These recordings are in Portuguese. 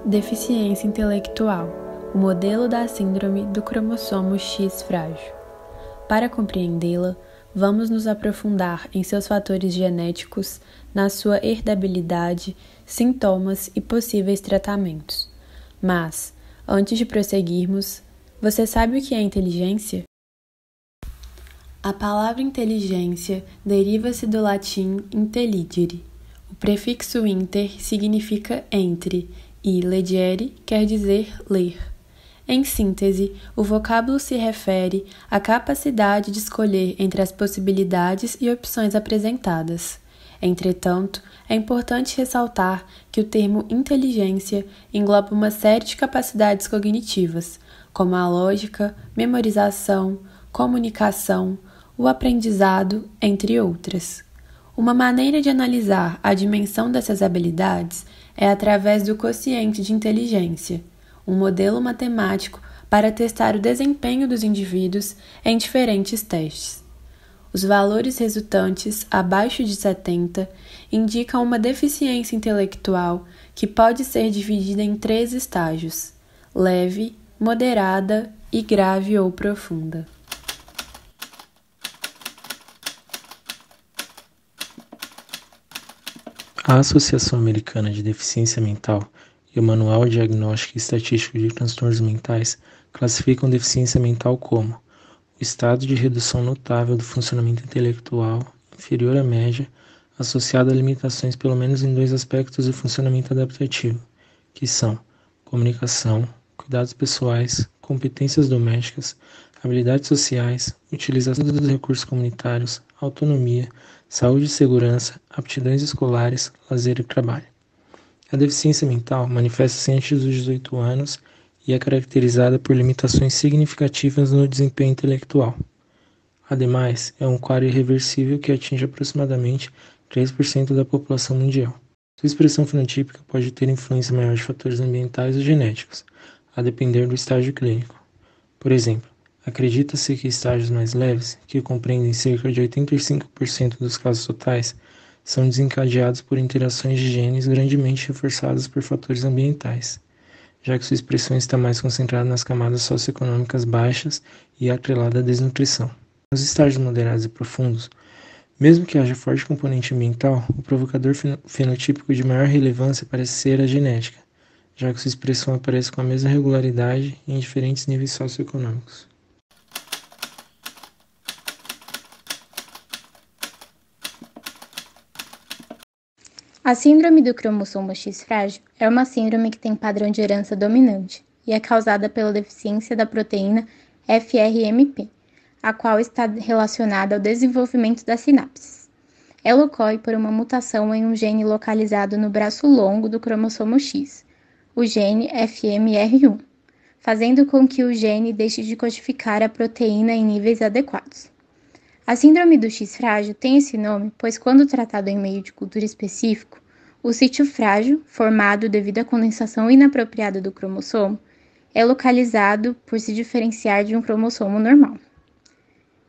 Deficiência intelectual, o modelo da síndrome do cromossomo X frágil. Para compreendê-la, vamos nos aprofundar em seus fatores genéticos, na sua herdabilidade, sintomas e possíveis tratamentos. Mas, antes de prosseguirmos, você sabe o que é inteligência? A palavra inteligência deriva-se do latim intelligere. O prefixo inter significa entre e legere quer dizer ler. Em síntese, o vocábulo se refere à capacidade de escolher entre as possibilidades e opções apresentadas. Entretanto, é importante ressaltar que o termo inteligência engloba uma série de capacidades cognitivas, como a lógica, memorização, comunicação, o aprendizado, entre outras. Uma maneira de analisar a dimensão dessas habilidades é através do quociente de inteligência, um modelo matemático para testar o desempenho dos indivíduos em diferentes testes. Os valores resultantes abaixo de 70 indicam uma deficiência intelectual que pode ser dividida em 3 estágios: leve, moderada e grave ou profunda. A Associação Americana de Deficiência Mental e o Manual Diagnóstico e Estatístico de Transtornos Mentais classificam deficiência mental como o estado de redução notável do funcionamento intelectual inferior à média, associado a limitações pelo menos em 2 aspectos do funcionamento adaptativo, que são comunicação, cuidados pessoais, competências domésticas, habilidades sociais, utilização dos recursos comunitários, autonomia, saúde e segurança, aptidões escolares, lazer e trabalho. A deficiência mental manifesta-se antes dos 18 anos e é caracterizada por limitações significativas no desempenho intelectual. Ademais, é um quadro irreversível que atinge aproximadamente 3% da população mundial. Sua expressão fenotípica pode ter influência maior de fatores ambientais ou genéticos, a depender do estágio clínico. Por exemplo, acredita-se que estágios mais leves, que compreendem cerca de 85% dos casos totais, são desencadeados por interações de genes grandemente reforçadas por fatores ambientais, já que sua expressão está mais concentrada nas camadas socioeconômicas baixas e atrelada à desnutrição. Nos estágios moderados e profundos, mesmo que haja forte componente ambiental, o provocador fenotípico de maior relevância parece ser a genética, já que sua expressão aparece com a mesma regularidade em diferentes níveis socioeconômicos. A síndrome do cromossomo X frágil é uma síndrome que tem padrão de herança dominante e é causada pela deficiência da proteína FRMP, a qual está relacionada ao desenvolvimento das sinapses. Ela ocorre por uma mutação em um gene localizado no braço longo do cromossomo X, o gene FMR1, fazendo com que o gene deixe de codificar a proteína em níveis adequados. A síndrome do X frágil tem esse nome pois, quando tratado em meio de cultura específico, o sítio frágil, formado devido à condensação inapropriada do cromossomo, é localizado por se diferenciar de um cromossomo normal.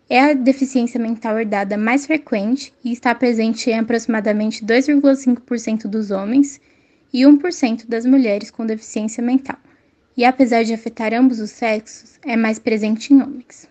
É a deficiência mental herdada mais frequente e está presente em aproximadamente 2,5% dos homens e 1% das mulheres com deficiência mental, e apesar de afetar ambos os sexos, é mais presente em homens.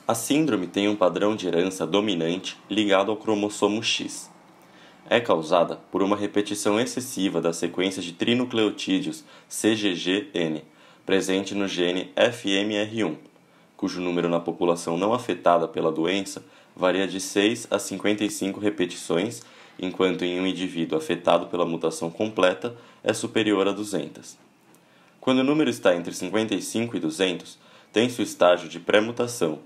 A síndrome tem um padrão de herança dominante ligado ao cromossomo X. É causada por uma repetição excessiva da sequência de trinucleotídeos CGG-N, presente no gene FMR1, cujo número na população não afetada pela doença varia de 6 a 55 repetições, enquanto em um indivíduo afetado pela mutação completa é superior a 200. Quando o número está entre 55 e 200, tem-se o estágio de pré-mutação,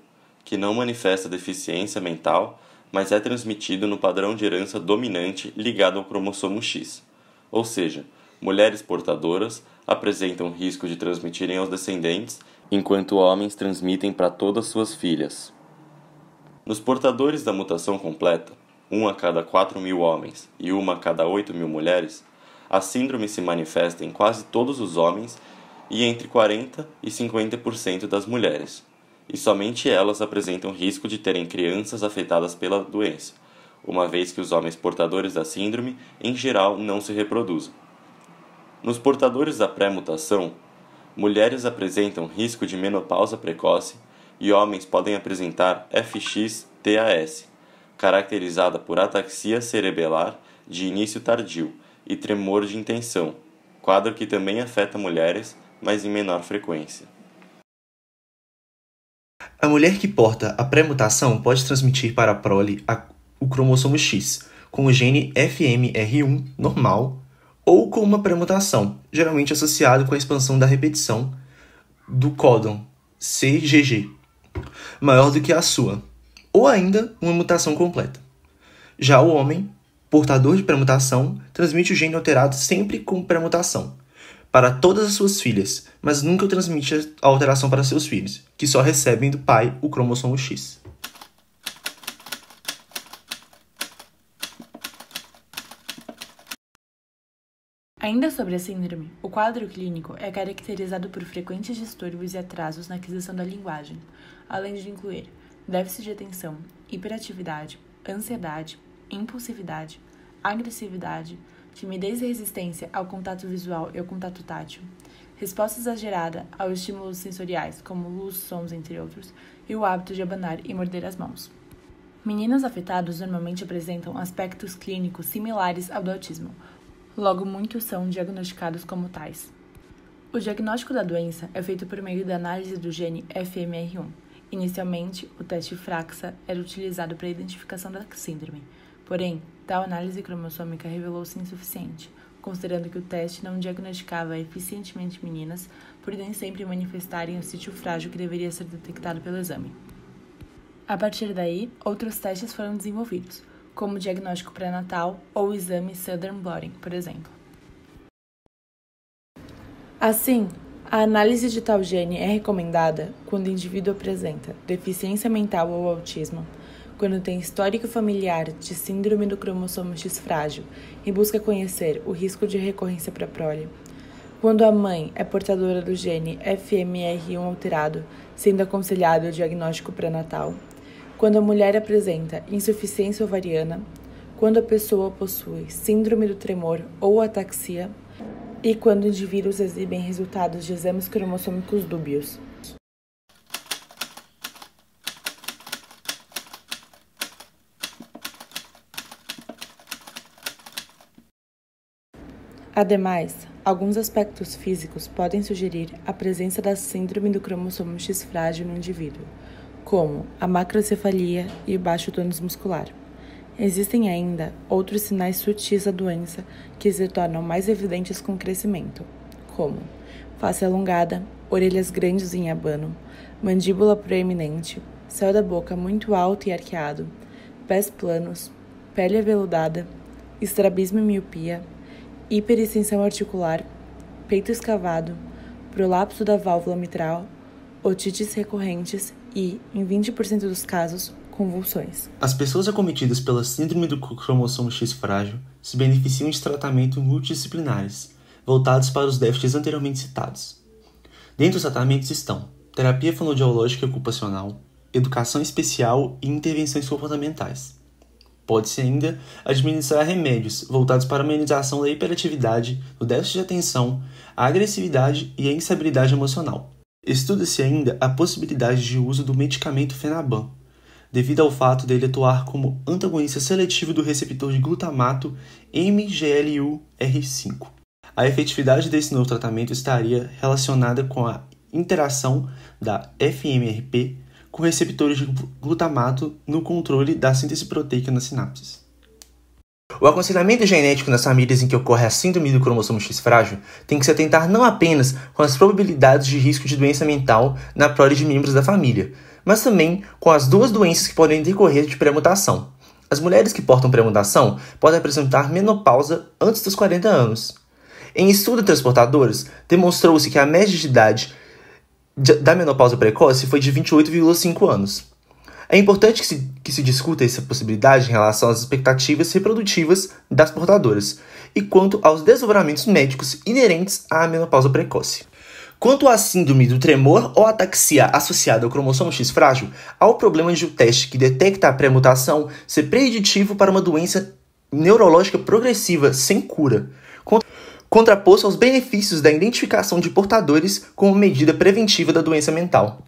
que não manifesta deficiência mental, mas é transmitido no padrão de herança dominante ligado ao cromossomo X. Ou seja, mulheres portadoras apresentam risco de transmitirem aos descendentes, enquanto homens transmitem para todas suas filhas. Nos portadores da mutação completa, 1 a cada 4.000 homens e 1 a cada 8.000 mulheres, a síndrome se manifesta em quase todos os homens e entre 40% e 50% das mulheres, e somente elas apresentam risco de terem crianças afetadas pela doença, uma vez que os homens portadores da síndrome, em geral, não se reproduzem. Nos portadores da pré-mutação, mulheres apresentam risco de menopausa precoce e homens podem apresentar FX-TAS, caracterizada por ataxia cerebelar de início tardio e tremor de intenção, quadro que também afeta mulheres, mas em menor frequência. A mulher que porta a pré-mutação pode transmitir para a prole o cromossomo X, com o gene FMR1 normal, ou com uma pré-mutação, geralmente associado com a expansão da repetição do códon CGG, maior do que a sua, ou ainda uma mutação completa. Já o homem, portador de pré-mutação, transmite o gene alterado sempre com pré-mutação para todas as suas filhas, mas nunca transmite a alteração para seus filhos, que só recebem do pai o cromossomo X. Ainda sobre a síndrome, o quadro clínico é caracterizado por frequentes distúrbios e atrasos na aquisição da linguagem, além de incluir déficit de atenção, hiperatividade, ansiedade, impulsividade, agressividade, timidez e resistência ao contato visual e ao contato tátil, resposta exagerada aos estímulos sensoriais, como luz, sons, entre outros, e o hábito de abanar e morder as mãos. Meninos afetados normalmente apresentam aspectos clínicos similares ao do autismo, logo muitos são diagnosticados como tais. O diagnóstico da doença é feito por meio da análise do gene FMR1. Inicialmente, o teste FRAXA era utilizado para a identificação da síndrome, porém, tal análise cromossômica revelou-se insuficiente, considerando que o teste não diagnosticava eficientemente meninas por nem sempre manifestarem o sítio frágil que deveria ser detectado pelo exame. A partir daí, outros testes foram desenvolvidos, como o diagnóstico pré-natal ou o exame Southern Blotting, por exemplo. Assim, a análise de tal gene é recomendada quando o indivíduo apresenta deficiência mental ou autismo, quando tem histórico familiar de síndrome do cromossomo X frágil e busca conhecer o risco de recorrência para a prole, quando a mãe é portadora do gene FMR1 alterado, sendo aconselhado o diagnóstico pré-natal, quando a mulher apresenta insuficiência ovariana, quando a pessoa possui síndrome do tremor ou ataxia e quando indivíduos exibem resultados de exames cromossômicos dúbios. Ademais, alguns aspectos físicos podem sugerir a presença da síndrome do cromossomo X frágil no indivíduo, como a macrocefalia e o baixo tônus muscular. Existem ainda outros sinais sutis da doença que se tornam mais evidentes com o crescimento, como face alongada, orelhas grandes em abano, mandíbula proeminente, céu da boca muito alto e arqueado, pés planos, pele aveludada, estrabismo e miopia, hiperextensão articular, peito escavado, prolapso da válvula mitral, otites recorrentes e, em 20% dos casos, convulsões. As pessoas acometidas pela síndrome do cromossomo X frágil se beneficiam de tratamentos multidisciplinares, voltados para os déficits anteriormente citados. Dentre os tratamentos estão terapia fonoaudiológica e ocupacional, educação especial e intervenções comportamentais. Pode-se ainda administrar remédios voltados para a amenização da hiperatividade, do déficit de atenção, a agressividade e a instabilidade emocional. Estuda-se ainda a possibilidade de uso do medicamento Fenaban, devido ao fato dele atuar como antagonista seletivo do receptor de glutamato MGLUR5. A efetividade desse novo tratamento estaria relacionada com a interação da FMRP com receptores de glutamato no controle da síntese proteica nas sinapses. O aconselhamento genético nas famílias em que ocorre a síndrome do cromossomo X frágil tem que se atentar não apenas com as probabilidades de risco de doença mental na prole de membros da família, mas também com as duas doenças que podem decorrer de pré-mutação. As mulheres que portam pré-mutação podem apresentar menopausa antes dos 40 anos. Em estudo de transportadores, demonstrou-se que a média de idade da menopausa precoce foi de 28,5 anos. É importante que se discuta essa possibilidade em relação às expectativas reprodutivas das portadoras e quanto aos desdobramentos médicos inerentes à menopausa precoce. Quanto à síndrome do tremor ou ataxia associada ao cromossomo X frágil, há o problema de o teste que detecta a pré-mutação ser preditivo para uma doença neurológica progressiva sem cura, contraposto aos benefícios da identificação de portadores como medida preventiva da doença mental.